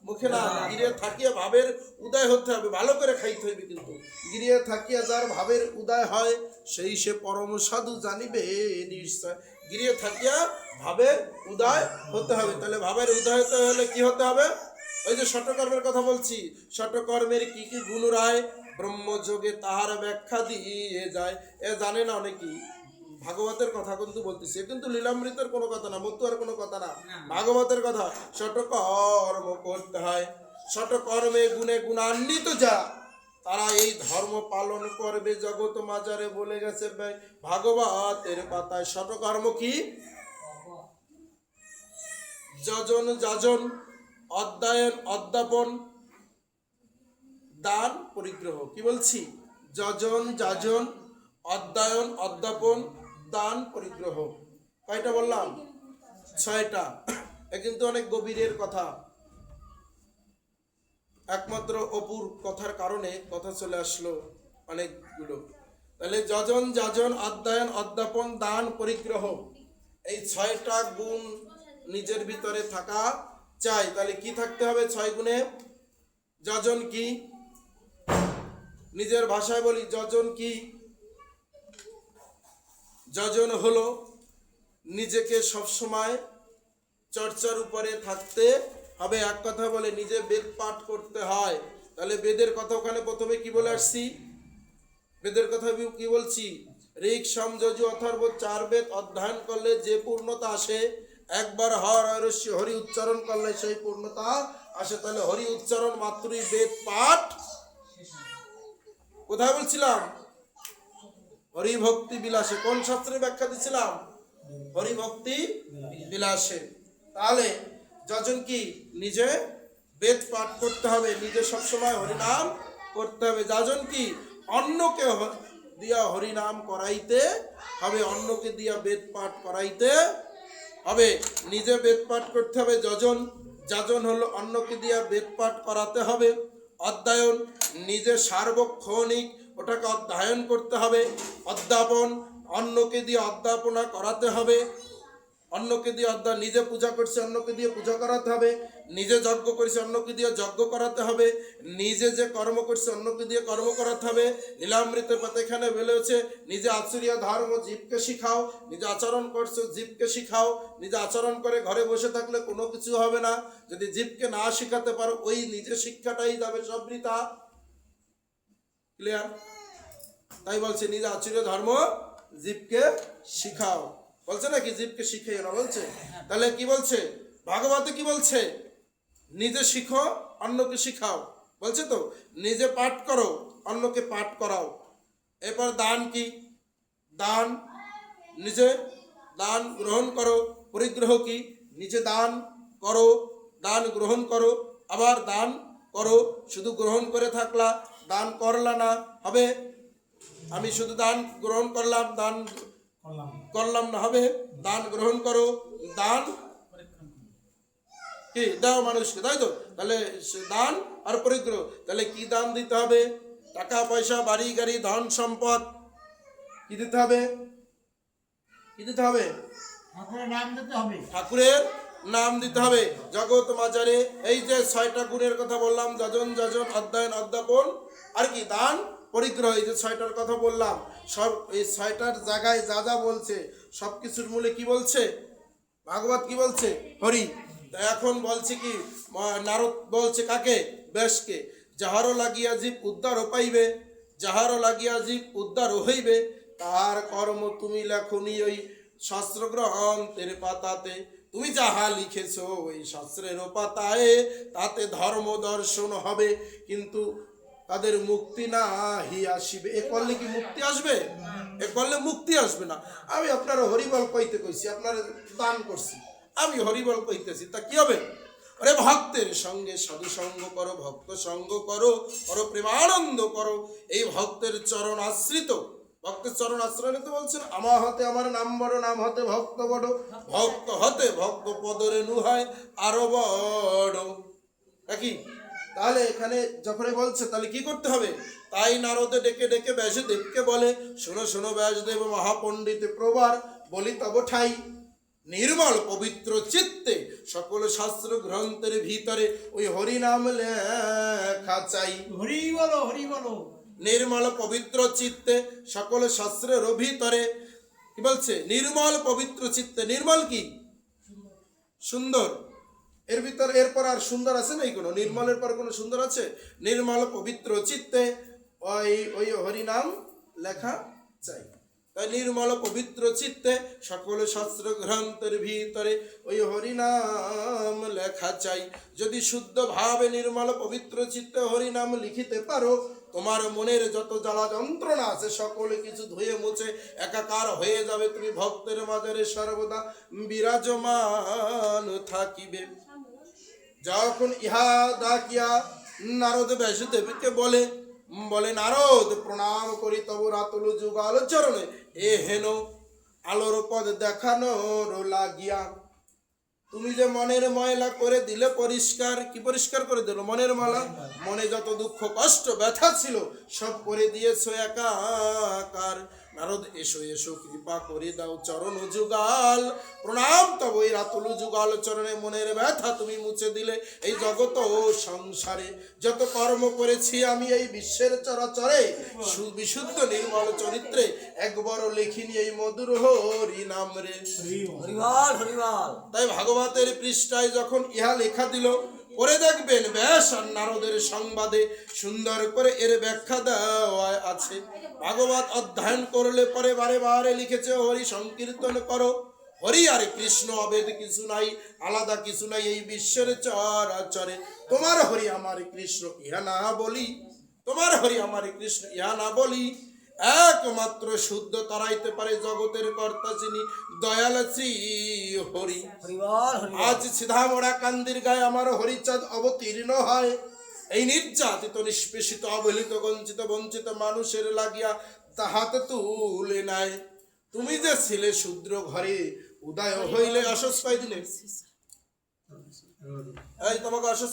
মুখে না, গিরিয়ে থাকিয়া ভাবের উদয় হতে হবে, ভালো করে খাইতে হইবে। কিন্তু গিরিয়ে থাকিয়া যার ভাবের উদয় হয় সেই সে পরম সাধু জানিবে নিশ্চয়। গিরিয়ে থাকিয়া ভাবের উদয় হতে হবে। তাহলে ভাবের উদয় হতে হলে কি হতে হবে? ওই যে ষটকর্মের কথা বলছি, ষটকর্মের কি কি গুণ রায় ব্রহ্মযোগে তাহার ব্যাখ্যা দিয়ে যায়। এ জানে না অনেকেই। ভাগবতের কথা কিন্তু বলতেছি, কিন্তু লীলামৃতের কোনো কথা না, মতুয়ার কোনো কথা না, ভাগবতের কথা। ষটকর্ম করতে হয়, ষটকর্মে গুণে গুণান্বিত যা তারা এই ধর্ম পালন করবে জগৎ মাজারে বলে গেছে ভাগবতের পাতায়। ষটকর্ম কি? যজন যাজন, অধ্যয়ন অধ্যাপন, দান পরিগ্রহ। কি বলছি? যজন যাজন, অধ্যয়ন অধ্যাপন, দান পরিগ্রহ। কয়টা বললাম? 6টা। এ কিন্তু অনেক গভীরের কথা, একমাত্র অপুর কথার কারণে কথা চলে আসলো অনেকগুলো। তাহলে যজন যাজন, অধ্যয়ন অধ্যাপন, দান পরিগ্রহ, এই 6টা গুণ নিজের ভিতরে থাকা চাই। তাহলে কি থাকতে হবে 6 গুণে? যজন কি? নিজের ভাষায় বলি, যজন কি? যজন হলো নিজেকে সবসময় চর্চার উপরে থাকতে হবে। এক কথা বলে নিজে বেদ পাঠ করতে হয়। তাহলে বেদের কথা ওখানে প্রথমে কি বলে আসছি? বেদের কথা কি বলছি? ঋক সাম যজু অথর্ব 4 বেদ অধ্যয়ন করলে যে পূর্ণতা আসে, একবার হরি উচ্চারণ করলে সেই পূর্ণতা আসে। তাহলে হরি উচ্চারণ মাত্রই বেদ পাঠ। কোথায় বলছিলাম? হরি ভক্তি বিলাসে। কোন শাস্ত্রের ব্যাখ্যা দিছিলাম? হরি ভক্তি বিলাসে। তাহলে যজন কি? নিজে বেদ পাঠ করতে হবে, নিজে সবসময় হরিনাম করতে হবে। যাজন কি? অন্যকে দিয়া হরিনাম করাইতে হবে, অন্যকে দিয়া বেদ পাঠ করাইতে হবে। নিজে বেদ পাঠ করতে হবে যজন। যাজন হলো অন্যকে দিয়া বেদ পাঠ করাতে হবে। অধ্যয়ন, নিজে সার্বক্ষণিক ওটাকে অধ্যয়ন করতে হবে। অধ্যাপন, অন্যকে দিয়ে অধ্যাপনা করাতে হবে। অন্যকে দিয়ে অধ্যয়ন, নিজে পূজা করছে অন্যকে দিয়ে পূজা করাতে হবে। নিজে যজ্ঞ করছে অন্যকে দিয়ে যজ্ঞ করাতে হবে। নিজে যে কর্ম করছে অন্যকে দিয়ে কর্ম করাতে হবে। লীলামৃতের পাতা এখানে বলেছে, নিজে আচরিয়া ধর্ম জীবকে শিখাও। নিজে আচরণ করছো জীবকে শিখাও। নিজে আচরণ করে ঘরে বসে থাকলে কোনো কিছু হবে না। যদি জীবকে না শিখাতে পারো, ওই নিজে শিক্ষাটাই যাবে সব বৃথা। ক্লিয়ার? তাই বলছে নিজে আচরিয়া ধর্ম জীবকে শিখাও। বলছে নাকি জীবকে শিখিয়ে না? বলছে। তাহলে কি বলছে ভাগবতে? কি বলছে? নিজে শিখো অন্যকে শিখাও। বলছে তো নিজে পাঠ করো অন্যকে পাঠ করাও। এরপর দান কি? দান, নিজে দান গ্রহণ করো। পরিগ্রহ কি? নিজে দান করো, দান গ্রহণ করো, আবার দান করো। শুধু গ্রহণ করে থাকলা, দান করলা না হবে। আমি শুধু দান গ্রহণ করলাম, দান করলাম না হবে। দান গ্রহণ করো, দান কি? দাও মানুষকে, তাই তো? তাহলে দান আর পরিগ্রহ। তাহলে কি দান দিতে হবে? টাকা পয়সা, বাড়ি গাড়ি, ধন সম্পদ। কি দিতে হবে? কি দিতে হবে? ঠাকুরের নাম দিতে হবে। ঠাকুরের নাম দিতে হবে জগৎ মাজারে। এই যে 6টা গুণের কথা বললাম, যজন যাজন, অধ্যয়ন অধ্যাপন, আর কি? দান পরিগ্রহ। এই যে 6টার কথা বললাম, সব এই 6টার জায়গায় যা যা বলছে সব কিছুর মূলে কি বলছে? ভাগবত কি বলছে? হরি। তা এখন বলছে কি? নারদ বলছে কাকে? ব্যাসকে, যাহারও লাগিয়া জীব উদ্ধার পাইবে, যাহারও লাগিয়া জীব উদ্ধার হইবে, তাহার কর্ম তুমি লেখনি ওই শাস্ত্র গ্রন্থের পাতাতে। তুমি যাহা লিখেছ ওই শাস্ত্রের পাতায়, তাতে ধর্ম দর্শন হবে, কিন্তু তাদের মুক্তি না আসিবে। এ করলে কি মুক্তি আসবে? এ করলে মুক্তি আসবে না। আমি আপনারা হরিবল কইতে কইছি, আপনারা দান করছি, আমি হরিবল কইতেছি, তা কি হবে? আরে ভক্তের সঙ্গে সাধু সঙ্গ করো, ভক্ত সঙ্গ করো, করো প্রেমানন্দ করো। এই ভক্তের চরণ আশ্রিত, ভক্তের চরণ আশ্রয় তো বলছেন, আমার হতে আমার নাম বড়, নাম হতে ভক্ত বড়, ভক্ত হতে ভক্ত পদরে নুহায় আরো বড়। নাকি? তাহলে এখানে যখন বলছে তাহলে কি করতে হবে? তাই নারদে ডেকে ডেকে ব্যাসদেবকে বলে, শোনো শোনো ব্যাসদেব মহাপণ্ডিত প্রবার, বলি তব ঠাই নির্মল পবিত্র চিত্তে সকল শাস্ত্র গ্রন্থের ভিতরে ওই হরিনাম লেখা চাই। হরি বলো, হরি বলো। নির্মল পবিত্র চিত্তে সকল শাস্ত্রের ভিতরে কি বলছে? নির্মল পবিত্র চিত্তে। নির্মল কি? সুন্দর। এর ভিতর এরপর আর সুন্দর আছে নাই কোনো? নির্মলের পর কোনো সুন্দর আছে? নির্মল পবিত্র চিত্তে ওই ওই হরিনাম লেখা চাই। তাই নির্মল পবিত্র চিত্তে সকল শাস্ত্র গ্রন্থের ভিতরে ওই হরিনাম লেখা চাই। যদি শুদ্ধ ভাবে নির্মল পবিত্র চিত্তে হরিনাম লিখিতে পারো, তোমার মনের যত জ্বালা যন্ত্রণা আছে সকলে কিছু ধুয়ে মুছে একাকার হয়ে যাবে। তুমি ভক্তের মাঝারে সর্বদা বিরাজমান থাকিবে। যখন ইহা ডাকিয়া নারদ ব্যাসদেবকে বলে নারদ, প্রণাম করি তব রাতুল যুগাল চরণে এ হেন আলোর পদ দেখানোর লাগিয়া। তুমি যে মনের ময়লা করে দিলে পরিষ্কার। কি পরিষ্কার করে দিল? মনের মালা। মনে যত দুঃখ কষ্ট ব্যথা ছিল সব করে দিয়েছো একাকার। নারদ, এসো এসো, কৃপা করে দাও চরণ যুগাল। প্রণাম তব এই রাতুল যুগাল চরণে। মনের ব্যথা তুমি মুছে দিলে এই জগৎ ও সংসারে। যত কর্ম করেছি আমি এই বিশ্বের চরাচরে, বিশুদ্ধ নির্মল চরিত্রে একবারও লিখিনি এই মধুর হরি নাম রে। হরিবল হরিবল। তাই ভাগবতের পৃষ্ঠায় যখন ইহা লেখা দিল, পরে দেখবেন ব্যাস আর নারদের সংবাদে সুন্দর করে এর ব্যাখ্যা দেওয়া আছে। ভাগবত অধ্যয়ন করলে পরে বারে বারে লিখেছে হরি সংকীর্তন করো। হরি আর কৃষ্ণ অভেদ কিছু নাই, আলাদা কিছু নাই এই বিশ্বের চরাচরে। তোমার হরি আমার কৃষ্ণ ইহা না বলি, তোমার হরি আমার কৃষ্ণ ইহা না বলি, একমাত্র শুদ্ধ তারাইতে পারে জগতের কর্তা যিনি দয়াল শ্রী হরি। হরিবল হরিবল। আজ সিধামোড়া কান্দির গায়ে আমার হরিচাঁদ অবতীর্ণ হয়। এই নির্যাতিত নিষ্পেষিত অবহেলিত বঞ্চিত বঞ্চিত মানুষের লাগিয়া তাহাতে তুলে নাই। তুমি যে ছিলে শূদ্র ঘরে, উদয় হইলে অসস্পাই দিলে। এই তোমাকে অসস্পাই